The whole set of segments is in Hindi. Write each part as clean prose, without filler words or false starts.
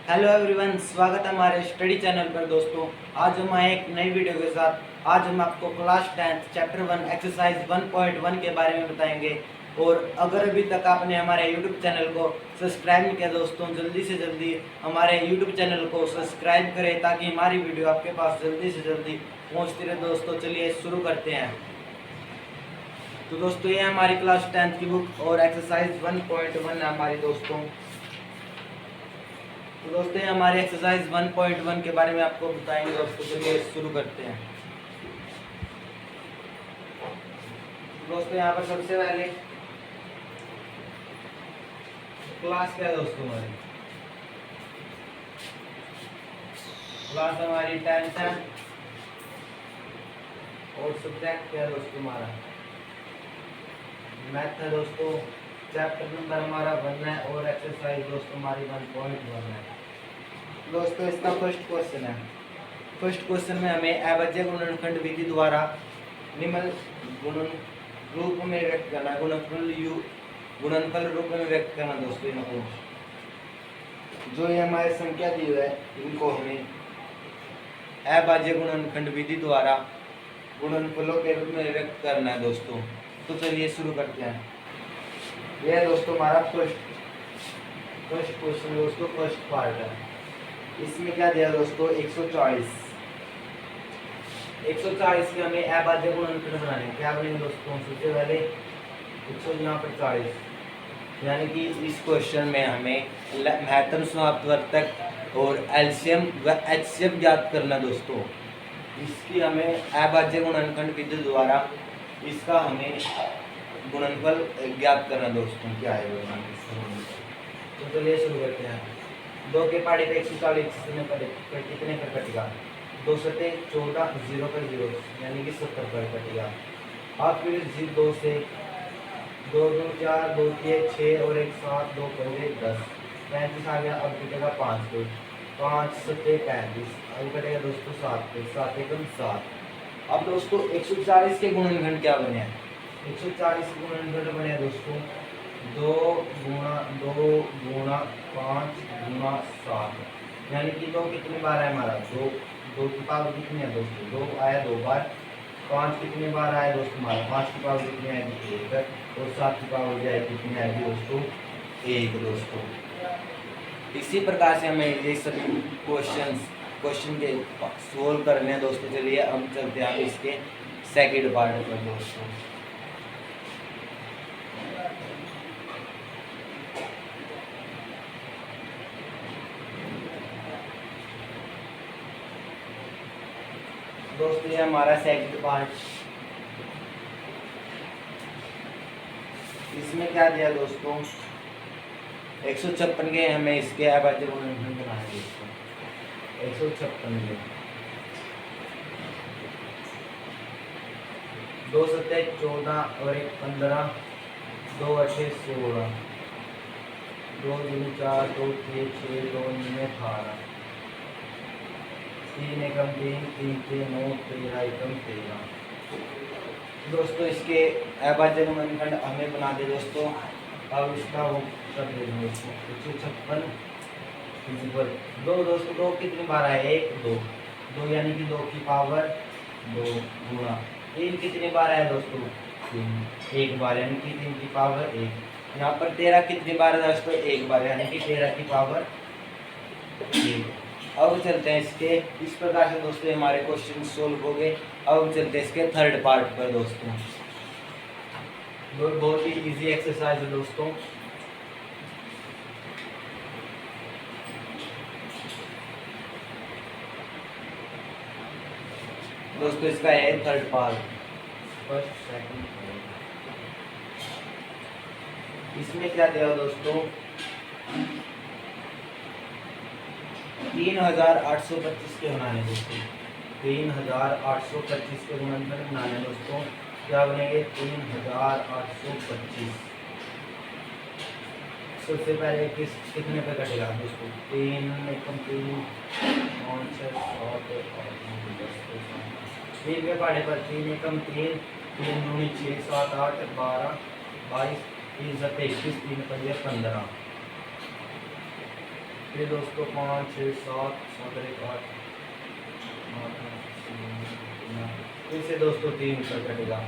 हेलो एवरीवन, स्वागत है हमारे स्टडी चैनल पर। दोस्तों, आज हम आए एक नई वीडियो के साथ। आज हम आपको क्लास 10 चैप्टर 1 एक्सरसाइज 1.1 के बारे में बताएंगे। और अगर अभी तक आपने हमारे यूट्यूब चैनल को सब्सक्राइब नहीं किया दोस्तों, जल्दी से जल्दी हमारे यूट्यूब चैनल को सब्सक्राइब करें ताकि हमारी वीडियो आपके पास जल्दी से जल्दी पहुँचती रहे। दोस्तों चलिए शुरू करते हैं। तो दोस्तों, ये हमारी क्लास 10 की बुक और एक्सरसाइज 1.1 है हमारी दोस्तों। तो दोस्तों, हमारे एक्सरसाइज 1.1 के बारे में आपको बताएंगे दोस्तों। चलिए शुरू करते हैं। तो दोस्तों, यहाँ पर सबसे पहले क्लास क्या है दोस्तों हमारी? क्लास हमारी 10th है और सब्जेक्ट क्या है दोस्तों हमारा? मैथ है दोस्तों। चैप्टर नंबर हमारा 1 है और एक्सरसाइज दोस्तों हमारी 1.1 है। दोस्तों, इसका फर्स्ट क्वेश्चन है। फर्स्ट क्वेश्चन में हमें अभाज्य गुणनखंड विधि द्वारा निम्न गुणन रूप में व्यक्त करना, गुणनफल रूप में व्यक्त करना दोस्तों। इनको जो ये हमारी संख्या दी हुई है, इनको हमें अभाज्य गुणनखंड विधि द्वारा गुणनफलों के रूप में व्यक्त करना है दोस्तों। तो चलिए शुरू करते हैं। यह दोस्तों हमारा फर्स्ट क्वेश्चन दोस्तों, फर्स्ट पार्ट है। इसमें क्या दिया दोस्तों? 140 के हमें अभाज्य गुणनखंड बनाने हैं। क्या बनेंगे दोस्तों? सबसे पहले 140, यानी कि इस क्वेश्चन में हमें महत्तम समापवर्तक और एलसीएम व एचसीएफ ज्ञात करना दोस्तों। इसकी हमें अभाज्य गुणनखंड विधि द्वारा इसका हमें गुणनफल ज्ञात करना दोस्तों। क्या है वो? तो चलिए शुरू करते हैं। 2 के पहाड़ी पे 140 कितने पर कटेगा? 2 सते 14, 0 पर 0 यानी कि 70 पर कटेगा। अब फिर 2 से 2 2 4 2 3 6 और 1 7 2 5 10 35 आ गया। अब कटेगा 5 पे, 5 सते 35। अब कटेगा दोस्तों 7 पे, 7 एकम 7। अब दोस्तों 140 के गुणनखंड क्या बने हैं? 140 के गुणनखंड बने हैं दोस्तों 2 गुणा 5 गुणा 7, यानी कि 2 कितनी बार है हमारा? 2 की पावर कितनी है दोस्तों? 2 आया 2 बार। 5 कितनी बार आया दोस्तों हमारा? 5 की पावर कितनी आएगी? 1। और 7 की पावर जो है कितनी आएगी दोस्तों? 1 दोस्तों। इसी प्रकार से हमें ये सभी क्वेश्चन के सोल्व करने हैं दोस्तों। चलिए हम चलते हैं इसके सेकंड पार्ट पर दोस्तों। दोस्तों, ये हमारा सेकंड पार्ट। इसमें क्या दिया दोस्तों? 156 के हमें इसके अभाज्य गुणनखंड बनाने हैं दोस्तों। 156 के 2 सते 14 और 1 15, 2 8 16, 2 2 4 2 3 6 2 9 18, 3 एकम 3 3 3 9 13 एकम 13। दोस्तों, इसके अभाज्य गुणनखंड हमें बना दे दोस्तों। अब इसका वो कर दे दोस्तों 156 2 दोस्तों। 2 कितनी बार आए? 1 2 2 यानी कि 2 की पावर 2 गुणा 3 कितनी बार आया दोस्तों? 3 1 बार यानी कि 3 की पावर 1। यहाँ पर 13 कितनी बार है दोस्तों? 1 बार यानी कि 13 की पावर 1। अब चलते हैं इसके। इस प्रकार से दोस्तों हमारे क्वेश्चन सोल्व हो गए। अब चलते हैं इसके थर्ड पार्ट पर दोस्तों। बहुत ही इजी एक्सरसाइज है दोस्तों। दोस्तों, इसका है थर्ड पार्ट, फर्स्ट सेकंड। इसमें क्या दिया दोस्तों? 3825 के बनाने दोस्तों। 3825 के गुणनखंड बनाने दोस्तों। क्या बनेंगे? 3825। सबसे पहले कितने पे कटेगा दोस्तों? 3 एकम 3 5 6 7 3 के पहाड़े पर 3 एकम 3 3 दूनी 6 7 8 12 22 3 7 21 3 5 15। फिर दोस्तों 5 6 7 7 1 8 फिर से दोस्तों 3 ऊपर कटेगा,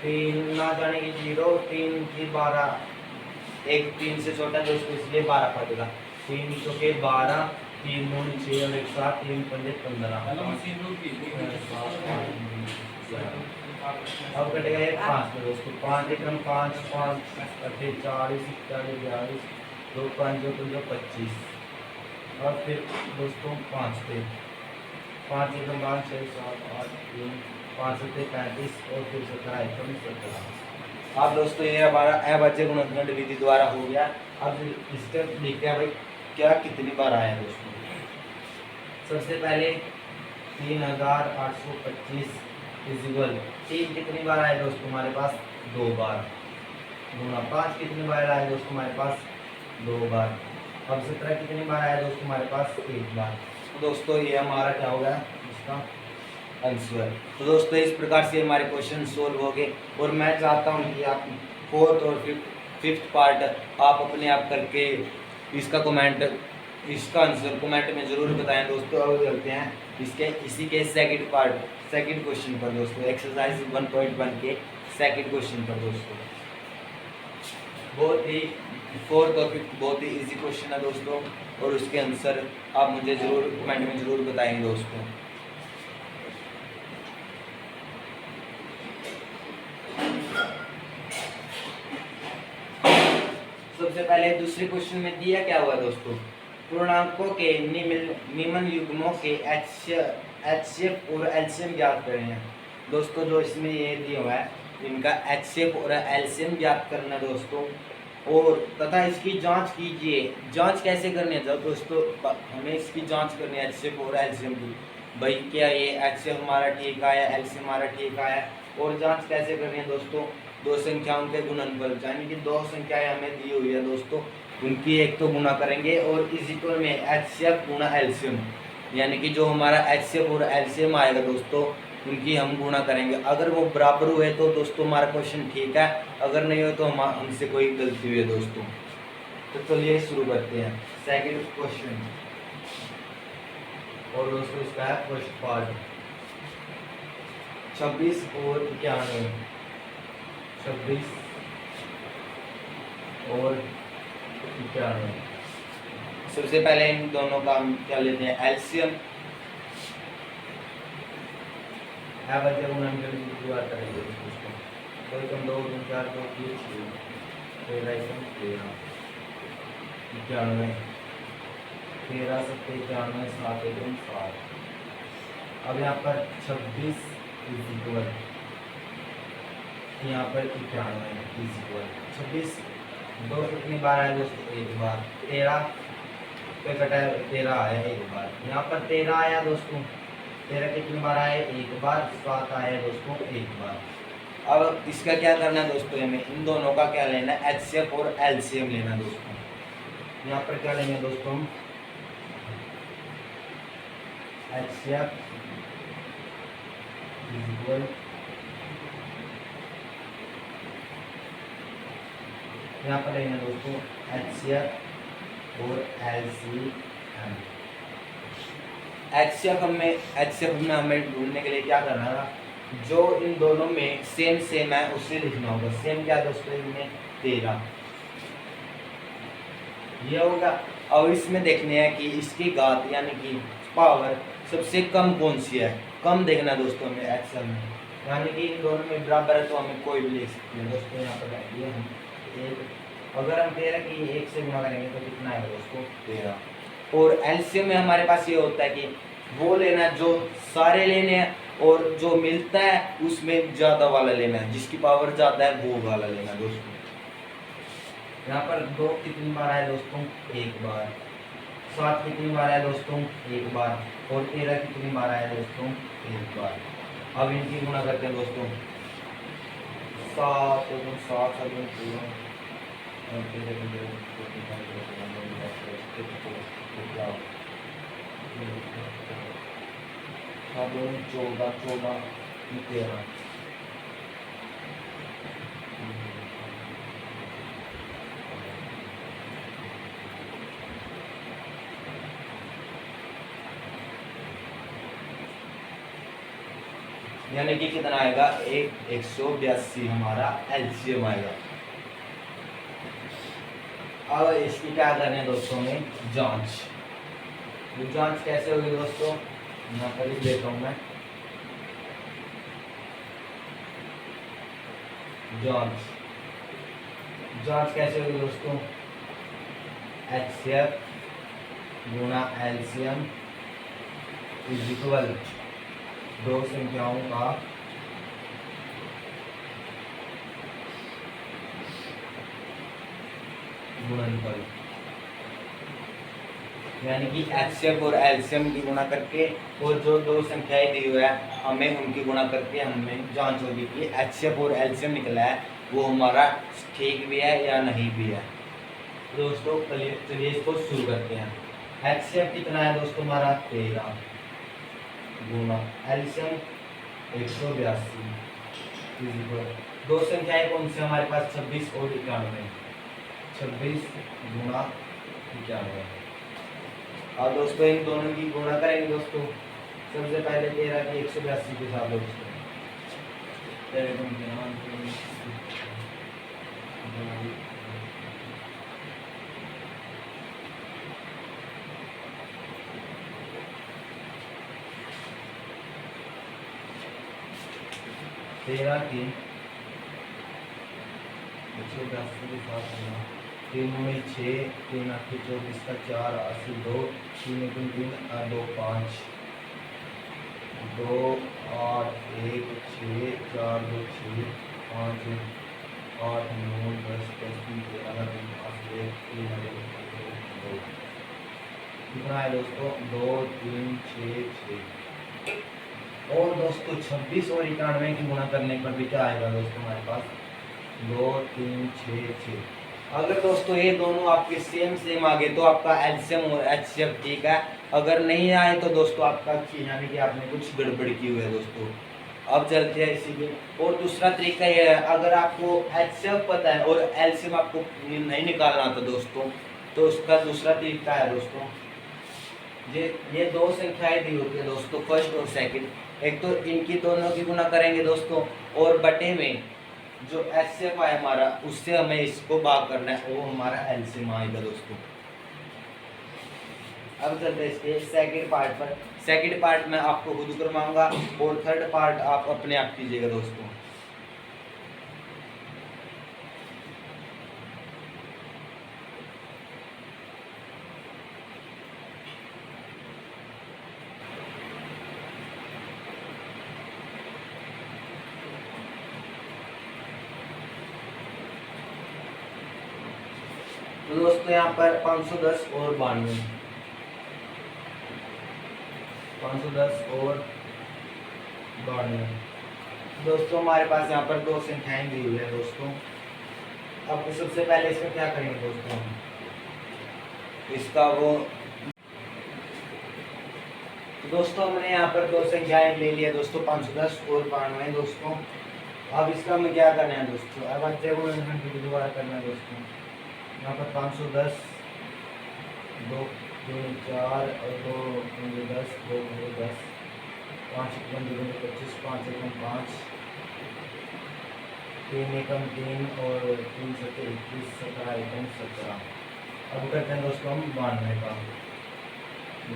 3 ना जाने की 0, 3 की 12, एक 3 से छोटा दोस्तों इसलिए 12 कटेगा, 3 चौके 12, 3 9 6 और 1 7, 3 5 15, अब कटेगा ये 5 में दोस्तों, 5 एकम 5 5 40 40 41 2 5 2 25, और फिर दोस्तों 5 पे 5 एकम 5 6 7 8 3 5 7 35 और फिर 17 एकम 17। अब दोस्तों ये हमारा अभाज्य गुणनखंड विधि द्वारा हो गया। अब स्टेप देखते हैं भाई क्या कितनी बार आया दोस्तों। सबसे पहले 3825 इक्वल 3 कितनी बार आया दोस्तों हमारे पास 2 बार, गुणा 5 कितनी बार आया दोस्तों हमारे पास 2 बार, अब 17 कितनी बार आया दोस्तों हमारे पास 1 बार। तो दोस्तों ये हमारा क्या होगा इसका आंसर। तो दोस्तों इस प्रकार से हमारे क्वेश्चन सोल्व हो गए, और मैं चाहता हूँ कि आप 4th और 5th पार्ट आप अपने आप करके इसका आंसर कमेंट में ज़रूर बताएं दोस्तों। और चलते हैं इसी के सेकंड क्वेश्चन पर दोस्तों, एक्सरसाइज 1.1 के सेकंड क्वेश्चन पर दोस्तों। बहुत ही 4th और 5th बहुत ही इजी क्वेश्चन है दोस्तों, और उसके आंसर आप मुझे ज़रूर कमेंट में ज़रूर बताएंगे दोस्तों। सबसे पहले दूसरे क्वेश्चन में दिया क्या हुआ दोस्तों, पूर्णांकों के निम्न युग्मों के HCF और LCM ज्ञात करें हैं दोस्तों। जो इसमें ये दिया हुआ है इनका HCF और LCM ज्ञात करना दोस्तों, और तथा इसकी जांच कीजिए। जांच कैसे करनी है दोस्तों, हमें इसकी जांच करनी है HCF और LCM की, भाई क्या ये HCF हमारा ठीक आया, LCM हमारा ठीक आया। और जांच कैसे करनी है दोस्तों, दो संख्याओं के गुणनफल, यानी कि दो संख्याएं हमें दी हुई है दोस्तों, उनकी एक तो गुणा करेंगे और इस इक्वल में HCF गुणा LCM, यानी कि जो हमारा HCF और LCM आएगा दोस्तों उनकी हम गुणा करेंगे। अगर वो बराबर हुए तो दोस्तों हमारा क्वेश्चन ठीक है, अगर नहीं हो तो हमसे कोई गलती हुई है दोस्तों। तो चलिए शुरू करते हैं सेकंड क्वेश्चन, और दोस्तों इसका है फर्स्ट पार्ट 26 और 91, 26 और 91। सबसे पहले इन दोनों का हम क्या लेते हैं एलसीएम, अभाज्य गुणनखंड की शुरुआत करेंगे दोस्तों। तो एकम 2 3 4 2 3 6 13 एकम 13 91 13 7 91 7 एकम 7। अब यहाँ पर 26 इज इक्वल, यहाँ पर 91 इज इक्वल 26 दो कितनी बार आया दोस्तों एक बार, 13 पे कटा 13 आया एक बार, यहाँ पर 13 आया दोस्तों, 13 कितनी बार आया एक बार, 7 आया दोस्तों एक बार। अब इसका क्या करना है दोस्तों, हमें इन दोनों का क्या लेना है HCF और LCM लेना दोस्तों। यहाँ पर क्या लेंगे दोस्तों HCF इज इक्वल, यहाँ पर लेंगे दोस्तों HCF और LCM। HCF में हमें ढूंढने के लिए क्या करना है, जो इन दोनों में सेम है उसे लिखना होगा। सेम क्या दोस्तों इनमें 13 ये होगा। और इसमें देखने हैं कि इसकी घात यानी कि पावर सबसे कम कौन सी है, कम देखना दोस्तों हमें HCF में, यानी कि इन दोनों में बराबर है तो हमें कोई भी लिख सकते हैं दोस्तों। यहाँ पर ये हम एक, अगर हम 13 की 1 से गुणा करेंगे तो कितना है दोस्तों 13। और एलसीएम में हमारे पास ये होता है कि वो लेना जो सारे लेने हैं, और जो मिलता है उसमें ज़्यादा वाला लेना है, जिसकी पावर ज़्यादा है वो वाला लेना दोस्तों। यहाँ पर 2 कितनी बार आया दोस्तों एक बार, 7 कितनी बार आया दोस्तों एक बार, और 13 कितनी बार आया दोस्तों एक बार। अब इनकी गुणा करते हैं दोस्तों, 7 7 14 14 13। यानी कि कितना आएगा 182 हमारा एलसीएम आएगा। अब इसकी क्या करनी है दोस्तों में जांच। तो जांच कैसे होगी दोस्तों, यहाँ पर लिख देता हूँ मैं। जांच कैसे होगी दोस्तों, एचसीएफ गुणा एलसीएम इज इक्वल दो संख्याओं का गुणनफल। यानी कि एचसीएफ और एलसीएम की गुणा करके और जो दो संख्याएं दी हुई है हमें उनकी गुणा करके हमें जांच होगी कि एचसीएफ और एलसीएम निकला है वो हमारा ठीक भी है या नहीं भी है। दोस्तों चलिए इसको शुरू करते हैं। एचसीएफ कितना है दोस्तों हमारा 13 गुना एलसीएम 182 दो संख्याएं कौन सी हमारे पास 26 और 91। 26 गुना 91। और दोस्तों इन दोनों की गुणा करेंगे दोस्तों। सबसे पहले 13 की 182 के साथ दोस्तों 13 की 182 के साथ 3 में 6 3 8 24 का 4 80 2 3 3 3 2 5 2 8 1 6 4 2 6 5 8 9 10 10 3 11 5 1 3 2 कितना है दोस्तों 2 3 6 6। और दोस्तों 26 और 91 की गुणा करने पर भी क्या आएगा दोस्तों हमारे पास 2 3 6 6। अगर दोस्तों ये दोनों आपके सेम आ गए तो आपका एलसीएम और एचसीएफ ठीक है। अगर नहीं आए तो दोस्तों आपका यानी कि आपने कुछ गड़बड़ की हुई है दोस्तों। अब चलते हैं इसी पे। और दूसरा तरीका ये है, अगर आपको एचसीएफ पता है और एलसीएम आपको नहीं निकालना था दोस्तों तो उसका दूसरा तरीका है दोस्तों। ये दो संख्याएं दी होती है दोस्तों फर्स्ट और सेकंड। एक तो इनकी दोनों की गुणा करेंगे दोस्तों और बटे में जो एचसीएफ है हमारा उससे हमें इसको भाग करना है वो हमारा एलसीएम आएगा दोस्तों। अब चलते हैं इसके सेकंड पार्ट पर। सेकंड पार्ट में आपको खुद करवाऊंगा और थर्ड पार्ट आप अपने आप कीजिएगा दोस्तों। तो दोस्तों यहाँ पर 510 और 92 510 और 92 दोस्तों हमारे पास यहाँ पर दो संख्याएं दी हुई है दोस्तों। अब सबसे पहले इसमें क्या करेंगे दोस्तों, इसका वो तो दोस्तों हमने यहाँ पर दो संख्याएं ले लिया दोस्तों 510 और 92 दोस्तों। अब इसका हमें क्या करना है दोस्तों, अब अच्छे को दोबारा करना है दोस्तों। यहाँ पर 510 2 3 4 और 2 10 2 10 5 25 5 5 3 एकम 3 और 3 7 21 17 एकम 17। अब करते हैं दोस्तों हम 92 का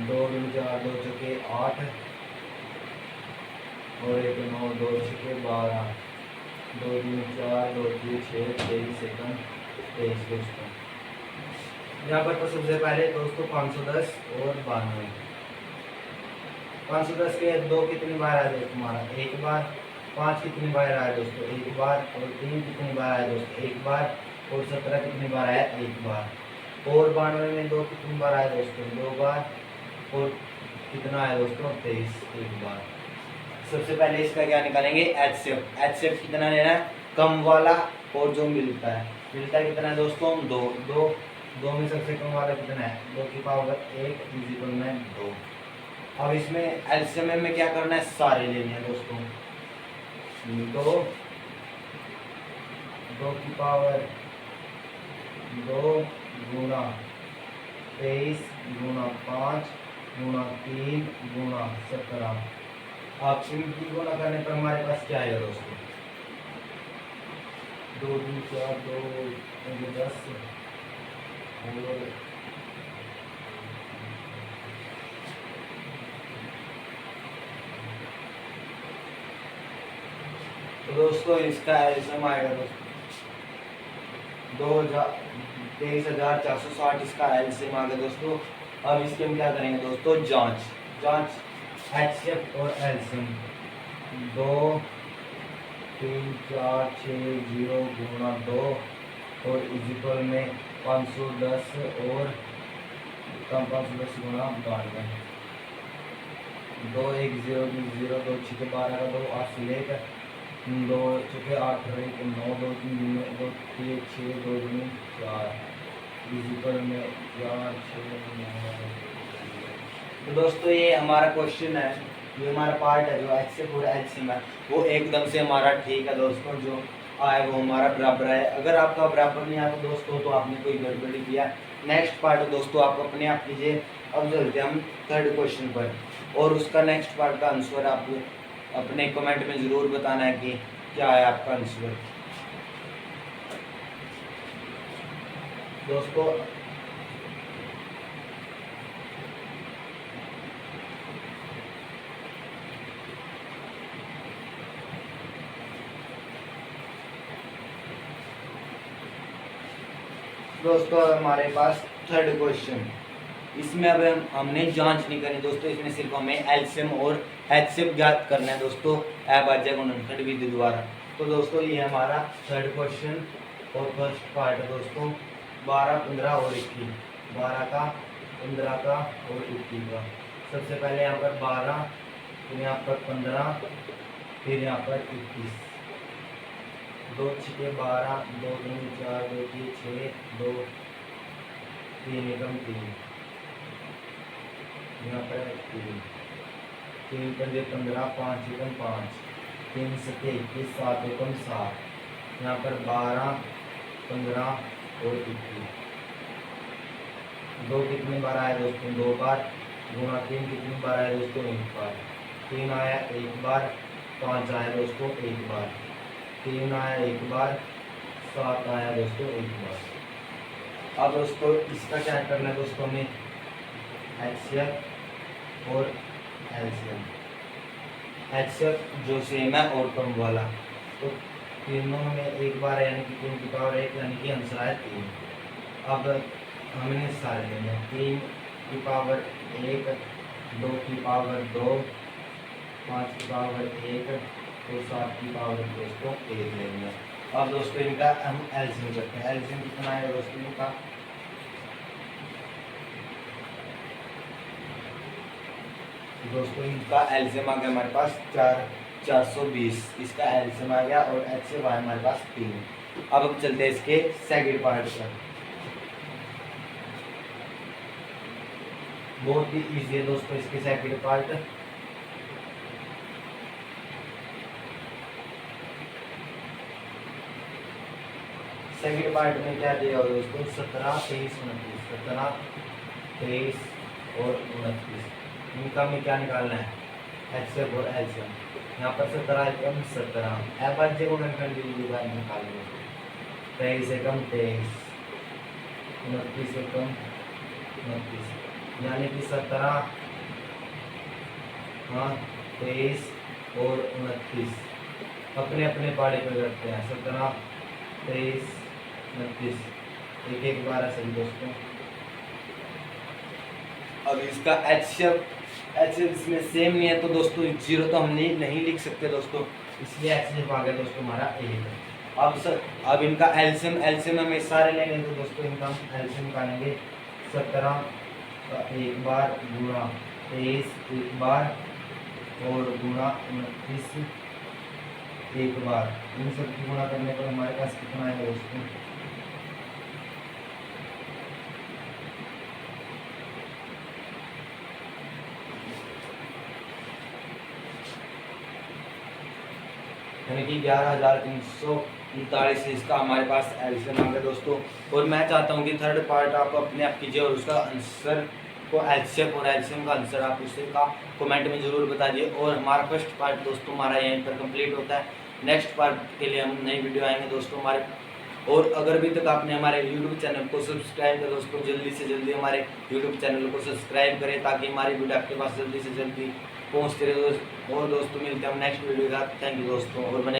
2 4 2 चुके 8 और 1 9 2 चुके 12 2 3 4 2 3 6 23 एकम 23 दोस्तों। यहाँ पर तो सबसे पहले दोस्तों 510 और 92 510 के दो कितनी बार आए दोस्तों हमारा एक बार, 5 कितनी बार आया दोस्तों एक बार, और 3 कितनी बार आया दोस्तों एक बार, और 17 कितनी बार आया एक बार, और 92 में 2 कितनी बार आया दोस्तों 2 बार, और कितना आया दोस्तों 23 एक बार। सबसे पहले इसका क्या निकालेंगे एचसीएफ। एचसीएफ कितना लेना है कम वाला और जो मिलता है कितना है दोस्तों 2 में सबसे कम वाला कितना है 2 की पावर 1 इक्वल में 2। अब इसमें एलसीएम में क्या करना है सारे लेने हैं दोस्तों। 2 की पावर 2 गुना 23 गुना 5 गुना 3 गुना 17। आप सिंपली को ना करने पर हमारे पास क्या आएगा दोस्तों, 2 2 4 2 10 और तो दोस्तों इसका एल्सियम आएगा दोस्तों 23,460 इसका एल्सियम आ गया दोस्तों। अब इसके हम क्या करेंगे दोस्तों, जांच एचसीएफ और एल्सियम 2 3 4 6 0 गुणा 2 और इजिकल में 510 और कम 510 गुणा 92 2 1 0 0 2 6 12 का 2 8 से लेकर 2 6 8 1 9 2 3 2 3 6 2 3 4 इजिकल में 4 6 9। तो दोस्तों ये हमारा क्वेश्चन है, ये हमारा पार्ट है जो एच से पूरा एलसीएम है वो एकदम से हमारा ठीक है दोस्तों, जो आए वो हमारा बराबर है। अगर आपका बराबर नहीं आया तो दोस्तों तो आपने कोई गड़बड़ी किया। नेक्स्ट पार्ट दोस्तों आप अपने आप कीजिए। अब चलते हम थर्ड क्वेश्चन पर, और उसका नेक्स्ट पार्ट का आंसर आप अपने कमेंट में ज़रूर बताना है कि क्या है आपका आंसर दोस्तों। दोस्तों हमारे पास थर्ड क्वेश्चन, इसमें अब हमने जांच नहीं करनी दोस्तों, इसमें सिर्फ हमें एलसीएम और एचसीएफ ज्ञात करना है दोस्तों अभाज्य गुणनखंड विधि द्वारा। तो दोस्तों ये हमारा थर्ड क्वेश्चन और फर्स्ट पार्ट है दोस्तों 12 15 और 21, 12 का 15 का और 21 का। सबसे पहले यहाँ पर 12, फिर यहाँ पर 15, फिर यहाँ पर 21, 2 6 12 2 3 4 2 3 6 2 3 एकम 3, यहाँ पर 3 3 पंजे 15 5 एकम 5 3 7 21 7 एकम 7, यहाँ पर 12 15 और 21। 2 कितनी बार आया दोस्तों, 2 बार, गुणा 3 कितनी बार आया दोस्तों, 1 बार, 3 आया 1 बार, 5 आया दोस्तों 1 बार, 3 आया 1 बार, 7 आया दोस्तों 1 बार। अब दोस्तों इसका क्या करना है दोस्तों, हमें एचसीएफ और एलसीएम, एचसीएफ जो सेम है और कम वाला, तो तीनों में 1 बार यानी कि 3 की पावर 1 यानी कि आंसर आया 3। अब हमने सारे लेने 3 की पावर 1, 2 की पावर 2, 5 की पावर 1 और 7 की पावर दोस्तों 1 लेंगे। अब दोस्तों इनका हम एलसीएम करते हैं। एलसीएम कितना है दोस्तों इनका, दोस्तों इनका एलसीएम आ गया हमारे पास 420, इसका एलसीएम आ गया और एचसीएफ आया हमारे पास 3। अब हम चलते हैं इसके सेकंड पार्ट पर, बहुत ही इजी है दोस्तों इसके सेकंड पार्ट। सेकंड पार्ट में क्या दिया हो दोस्तों, 17 23 29, 17 23 और 29, इनका में क्या निकालना है, एचसीएफ और एलसीएम। यहाँ पर 17 एकम 17 अभाज्य गुणनखंड विधि द्वारा निकालेंगे, 23 एकम 23, 29 एकम 29, यानी कि 17 23 और 29 अपने अपने पाड़े पे करते हैं, 17 23 29 एक एक बार सही दोस्तों। अब इसका एचसीएफ इसमें सेम नहीं है तो दोस्तों 0 तो हम नहीं लिख सकते दोस्तों, इसलिए एचसीएफ आ गया दोस्तों हमारा 1। अब इनका एलसीएम हमें सारे लेंगे तो दोस्तों इनका हम एलसीएम निकालेंगे। 17 का 1 बार गुणा 23 1 बार और गुणा 29 1 बार, इन सब की गुणा करने पर हमारे पास कितना है दोस्तों, यानी कि 11,339 इसका हमारे पास एलसीएम आ गया दोस्तों। और मैं चाहता हूँ कि थर्ड पार्ट आप अपने आप कीजिए और उसका आंसर आपको एचसीएफ और एलसीएम का आंसर आप उसका कमेंट में ज़रूर बता दिए। और हमारा फर्स्ट पार्ट दोस्तों हमारा यहीं पर कंप्लीट होता है। नेक्स्ट पार्ट के लिए हम नई वीडियो आएंगे दोस्तों हमारे। और अगर अभी तक आपने हमारे यूट्यूब चैनल को सब्सक्राइब किया दोस्तों, जल्दी से जल्दी हमारे यूट्यूब चैनल को सब्सक्राइब करें ताकि हमारी वीडियो आपके पास जल्दी से जल्दी पहुँचते रहे। और दोस्तों मिलते हैं हम नेक्स्ट वीडियो के साथ। थैंक यू दोस्तों। और